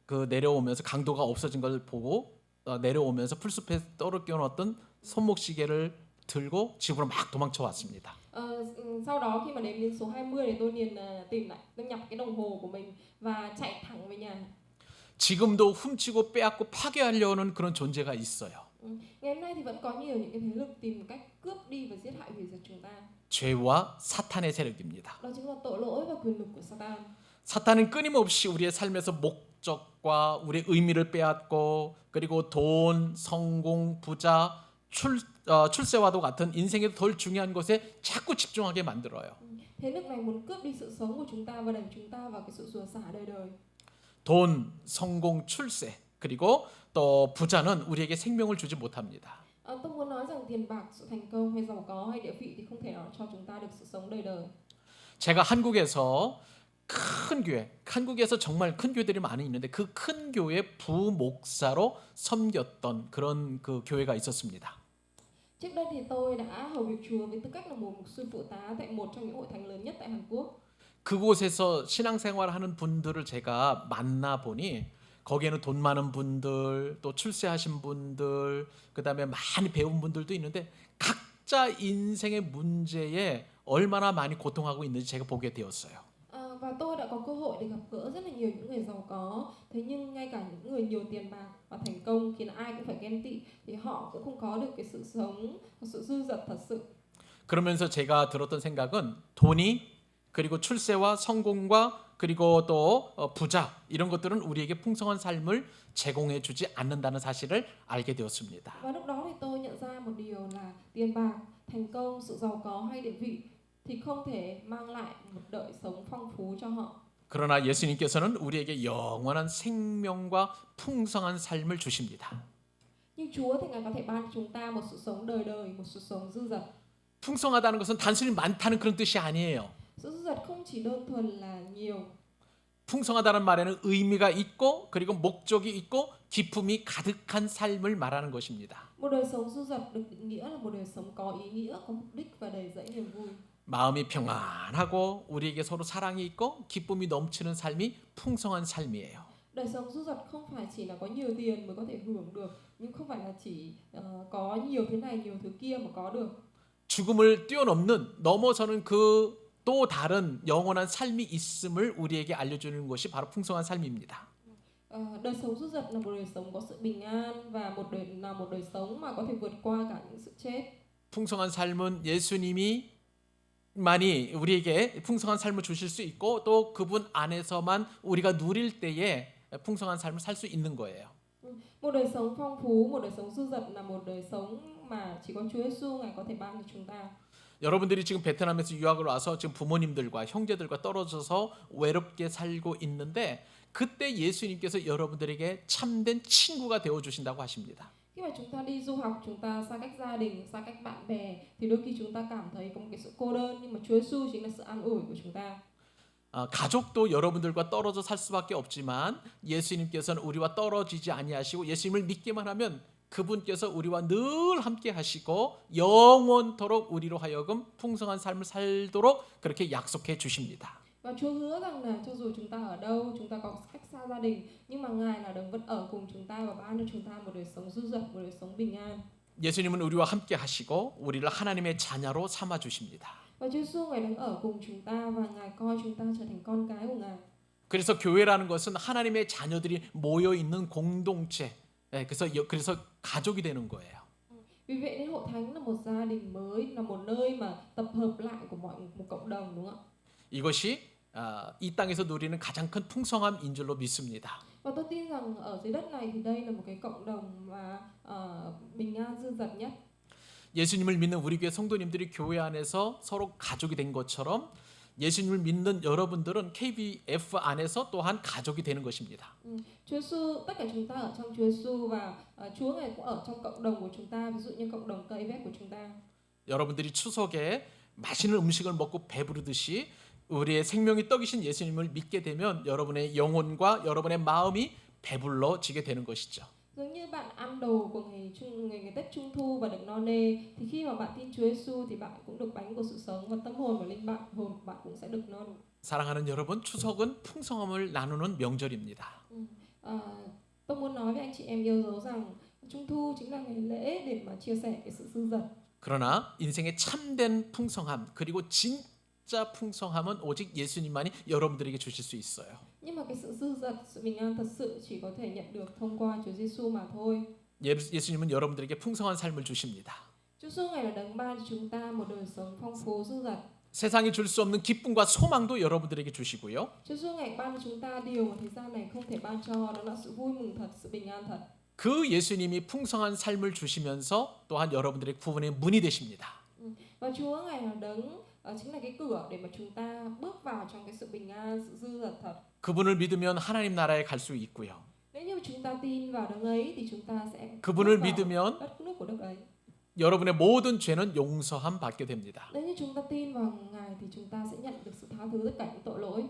Speaker 1: 그 내려오면서 강도가 없어진 걸 보고 내려오면서 풀숲에 떨어져 놓았던 손목 시계를 들고 집으로 막 도망쳐 왔습니다.
Speaker 2: Sau đó khi mà đếm đến số 20 thì tôi liền tìm lại, tôi nhặt cái đồng hồ của mình và chạy thẳng về nhà.
Speaker 1: 지금도 훔치고 빼앗고 파괴하려는 그런 존재가 있어요.
Speaker 2: Ngày hôm nay thì vẫn có nhiều những cái thế lực tìm cách cướp đi và giết hại hủy diệt chúng ta.
Speaker 1: 죄와 사탄의 세력입니다.
Speaker 2: Đó chính là tội lỗi và quyền lực của Satan.
Speaker 1: 사탄은 끊임없이 우리의 삶에서 목적과 우리의 의미를 빼앗고 그리고 돈, 성공, 부자, 출세와도 같은 인생에서 덜 중요한 것에 자꾸 집중하게 만들어요.
Speaker 2: Thế lực này muốn cướp đi sự sống của chúng ta và đẩy chúng ta vào cái sự rủa xả đời đời.
Speaker 1: 돈, 성공, 출세 그리고 또 부자는 우리에게 생명을 주지 못합니다.
Speaker 2: Tôi muốn nói rằng tiền bạc, sự thành công hay giàu có hay địa vị thì không thể nào cho chúng ta được sự sống đời đời.
Speaker 1: 제가 한국에서 큰 교회, 한국에서 정말 큰 교회들이 많이 있는데 그 큰 교회 부목사로 섬겼던 그런 그 교회가 있었습니다.
Speaker 2: Trước đây thì tôi đã hầu việc Chúa với tư cách là một mục sư phụ tá tại một trong những hội thánh lớn nhất tại Hàn Quốc.
Speaker 1: 그곳에서 신앙생활하는 분들을 제가 만나 보니 거기에는 돈 많은 분들, 또 출세하신 분들, 그다음에 많이 배운 분들도 있는데 각자 인생의 문제에 얼마나 많이 고통하고 있는지 제가 보게 되었어요.
Speaker 2: Và tôi đã có cơ hội để gặp gỡ rất là nhiều những người giàu có. Thế nhưng ngay cả những người nhiều tiền bạc và thành công khiến ai cũng phải ghen tị thì họ cũng không có được cái sự sống, sự dư dật thật sự.
Speaker 1: 그러면서 제가 들었던 생각은 돈이 그리고 출세와 성공과 그리고 또 부자 이런 것들은 우리에게 풍성한 삶을 제공해 주지 않는다는 사실을 알게 되었습니다.
Speaker 2: Và lúc đó thì tôi nhận ra một điều là tiền bạc, thành công, sự giàu có hay địa vị thì không thể mang lại một đời sống phong phú cho họ.
Speaker 1: 그러나 예수님께서는 우리에게 영원한 생명과 풍성한 삶을 주십니다.
Speaker 2: Nhưng Chúa thì Ngài có thể ban cho chúng ta một sự sống đời đời, một sự sống dư dật.
Speaker 1: 풍성하다는 것은 단순히 많다는 그런 뜻이 아니에요.
Speaker 2: Sự dư dật không chỉ đơn thuần là nhiều.
Speaker 1: 풍성하다는 말에는 의미가 있고 그리고 목적이 있고 기쁨이 가득한 삶을 말하는 것입니다.
Speaker 2: Một đời sống dư dật được định nghĩa là một đời sống có ý nghĩa, có mục đích và đầy dẫy niềm vui.
Speaker 1: 마음이 평안하고 우리에게 서로 사랑이 있고 기쁨이 넘치는 삶이 풍성한 삶이에요.
Speaker 2: Đời sống dư dật không phải chỉ là có nhiều tiền mới có thể hưởng được, nhưng không phải là chỉ có nhiều thứ này, nhiều thứ kia mà có được.
Speaker 1: 죽음을 뛰어넘는 넘어서는 그 또 다른 영원한 삶이 있음을 우리에게 알려주는 것이 바로 풍성한 삶입니다.
Speaker 2: Đời sống dư dật là một đời sống có sự bình an và một đời sống mà có thể vượt qua cả những sự chết.
Speaker 1: 풍성한 삶은 예수님만이 우리에게 풍성한 삶을 주실 수 있고 또 그분 안에서만 우리가 누릴 때에 풍성한 삶을 살 수 있는 거예요.
Speaker 2: Một đời sống phong phú, một đời sống dư dật là một đời sống mà chỉ có Chúa Giêsu Ngài có thể ban cho chúng ta.
Speaker 1: 여러분들이 지금 베트남에서 유학을 와서 지금 부모님들과 형제들과 떨어져서 외롭게 살고 있는데 그때 예수님께서 여러분들에게 참된 친구가 되어 주신다고 하십니다.
Speaker 2: Khi mà chúng ta đi du học, chúng ta xa cách gia đình, xa cách bạn bè thì đôi khi chúng ta cảm thấy có một cái sự cô đơn, nhưng mà Chúa Giêsu chính là sự an ủi của chúng ta.
Speaker 1: 가족도 여러분들과 떨어져 살 수밖에 없지만 예수님께서는 우리와 떨어지지 아니하시고 예수님을 믿기만 하면 그분께서 우리와 늘 함께 하시고 영원토록 우리로 하여금 풍성한 삶을 살도록 그렇게 약속해 주십니다.
Speaker 2: Và Chúa hứa rằng là cho dù chúng ta ở đâu, chúng ta có cách xa gia đình, nhưng mà Ngài là đấng vẫn ở cùng chúng ta và ban cho chúng ta một đời sống dư dật, một đời sống bình an.
Speaker 1: 예수님은 우리와 함께 하시고 우리를 하나님의 자녀로 삼아 주십니다.
Speaker 2: Và Chúa Giêsu Ngài đang ở cùng chúng ta và Ngài coi chúng ta trở thành con cái của Ngài.
Speaker 1: 그래서 교회라는 것은 하나님의 자녀들이 모여 있는 공동체. 그래서 가족이 되는 거예요.
Speaker 2: Vì vậy nên hội thánh là một gia đình mới, là một nơi mà tập hợp lại của một cộng đồng, đúng không ạ?
Speaker 1: 이것이 이 땅에서 누리는 가장 큰 풍성함인 줄로 믿습니다.
Speaker 2: Và tôi tin rằng ở dưới đất này thì đây là một cái cộng đồng mà bình an dư dật nhất.
Speaker 1: 예수님을 믿는 우리 교회 성도님들이 교회 안에서 서로 가족이 된 것처럼 예수님을 믿는 여러분들은 KBF 안에서 또한 가족이 되는 것입니다.
Speaker 2: Chúa Giêsu, tất cả chúng ta ở trong Chúa Giêsu và Chúa Ngài cũng ở trong cộng đồng của chúng ta, ví dụ như cộng đồng KBF của chúng ta.
Speaker 1: 여러분들이 추석에 맛있는 음식을 먹고 배부르듯이 우리의 생명이 떡이신 예수님을 믿게 되면 여러분의 영혼과 여러분의 마음이 배불러지게 되는 것이죠.
Speaker 2: Giống như bạn ăn đồ của ngày Tết Trung thu và được no nê, thì khi mà bạn tin Chúa Giêsu thì bạn cũng được bánh của sự sống, và tâm hồn và linh hồn của bạn cũng sẽ được no đủ.
Speaker 1: 사랑하는 여러분, 추석은 풍성함을 나누는 명절입니다.
Speaker 2: Tôi muốn nói với anh chị em yêu dấu rằng Trung thu chính là ngày lễ để mà chia sẻ cái sự dư dật.
Speaker 1: 그러나 인생의 참된 풍성함 그리고 진짜 풍성함은 오직 예수님만이 여러분들에게 주실 수 있어요.
Speaker 2: Nhưng mà cái sự dư dật, sự bình an thật sự chỉ có thể nhận được thông qua Chúa Giêsu mà thôi.
Speaker 1: 예수님은 여러분들에게 풍성한 삶을 주십니다.
Speaker 2: Chúa Giêsu Ngài là đấng ban cho chúng ta một đời sống phong phú dư dật.
Speaker 1: 세상이 줄 수 없는 기쁨과 소망도 여러분들에게 주시고요.
Speaker 2: Chúa Giêsu Ngài ban cho chúng ta điều mà thế gian này không thể ban cho, đó là sự vui mừng thật, sự bình an thật.
Speaker 1: 그 예수님이 풍성한 삶을 주시면서 또한 여러분들의 구원의 문이 되십니다.
Speaker 2: Và Chúa Ngài là đấng chính là cái cửa để mà chúng ta bước vào trong cái sự bình an, sự dư dật thật.
Speaker 1: 그분을 믿으면 하나님 나라에 갈 수 있고요.
Speaker 2: Nếu như chúng ta tin vào đấng ấy thì chúng ta sẽ
Speaker 1: 그분을
Speaker 2: bước vào
Speaker 1: 믿으면
Speaker 2: đất nước của đức ấy.
Speaker 1: 여러분의 모든 죄는 용서함 받게 됩니다.
Speaker 2: Nếu như chúng ta tin vào Ngài thì chúng ta sẽ nhận được sự tha thứ tất cả những tội lỗi.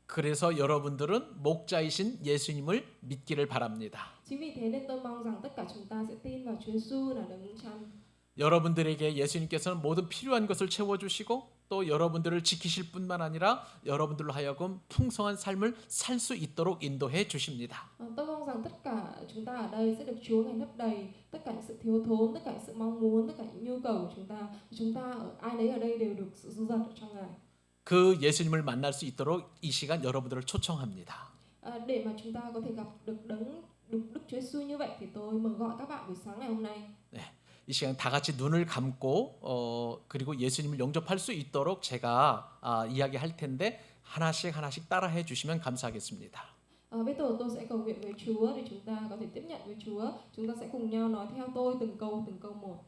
Speaker 1: 그래서 여러분들은 목자이신 예수님을 믿기를 바랍니다.
Speaker 2: Chính vì thế nên tôi mong rằng tất cả chúng ta sẽ tin vào Chúa Giêsu là đấng chăn.
Speaker 1: 여러분들에게 예수님께서는 모든 필요한 것을 채워주시고 또 여러분들을 지키실 뿐만 아니라 여러분들로 하여금 풍성한 삶을 살 수 있도록 인도해 주십니다.
Speaker 2: Tôi mong rằng tất cả chúng ta ở đây sẽ được Chúa Ngài lấp đầy tất cả những sự thiếu thốn, tất cả những sự mong muốn, tất cả những nhu cầu của chúng ta. Chúng ta ai nấy ở đây đều được sự dư dật ở trong Ngài.
Speaker 1: 그 예수님을 만날 수 있도록 이 시간 여러분들을 초청합니다.
Speaker 2: Để mà chúng ta có thể gặp được Đức Chúa Giêsu như vậy thì tôi mời gọi các bạn buổi sáng ngày hôm nay.
Speaker 1: 이 시간 다 같이 눈을 감고 그리고 예수님을 영접할 수 있도록 제가 이야기할 텐데 하나씩 따라해 주시면 감사하겠습니다.
Speaker 2: Bây giờ tôi sẽ cầu nguyện với Chúa để chúng ta có thể tiếp nhận với Chúa. Chúng ta sẽ cùng nhau nói theo tôi từng câu một.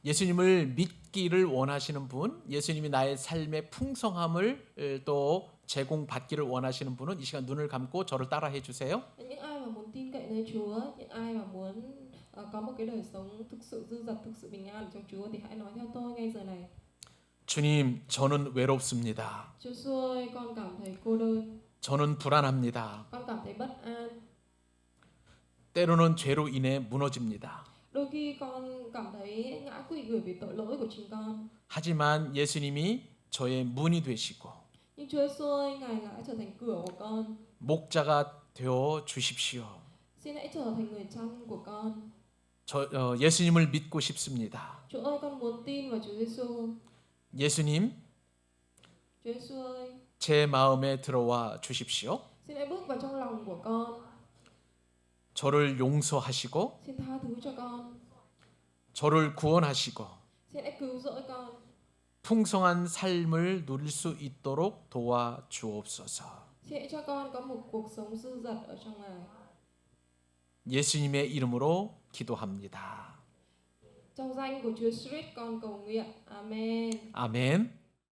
Speaker 1: 예수님을 믿기를 원하시는 분, 예수님이 나의 삶의 풍성함을 또 제공받기를 원하시는 분은 이 시간 눈을 감고 저를 따라해 주세요.
Speaker 2: Những ai mà muốn tin cậy nơi Chúa, những ai mà muốn có một cái đời sống thực sự dư dật, thực sự bình an trong Chúa thì hãy nói theo tôi ngay giờ này.
Speaker 1: 주님, 저는 외롭습니다.
Speaker 2: Chúa Giêsu ơi, con cảm thấy cô đơn,
Speaker 1: 저는 불안합니다.
Speaker 2: con cảm thấy bất an.
Speaker 1: 때로는 죄로 인해 무너집니다.
Speaker 2: Đôi khi con cảm thấy ngã quỵ bởi vì tội lỗi của chính con.
Speaker 1: 하지만 예수님이 저의 문이 되시고
Speaker 2: Nhưng Chúa Giêsu ơi, Ngài là đã trở thành cửa của con.
Speaker 1: 목자가 되어 주십시오.
Speaker 2: Xin hãy trở thành người chăn của con.
Speaker 1: 예수님을 믿고 싶습니다.
Speaker 2: Chúa ơi, con muốn tin vào Chúa Giêsu.
Speaker 1: 예수님,
Speaker 2: Chúa Giêsu ơi,
Speaker 1: 제 마음에 들어와 주십시오.
Speaker 2: xin hãy bước vào trong lòng của con.
Speaker 1: 저를 용서하시고
Speaker 2: Xin tha thứ cho con.
Speaker 1: 저를 구원하시고
Speaker 2: Xin hãy cứu rỗi con.
Speaker 1: 풍성한 삶을 누릴 수 있도록 도와주옵소서.
Speaker 2: Xin hãy cho con có một cuộc sống dư dật ở trong Ngài.
Speaker 1: 예수님의 이름으로 기도합니다.
Speaker 2: Trong danh của Chúa Christ con cầu nguyện. Amen.
Speaker 1: 아멘.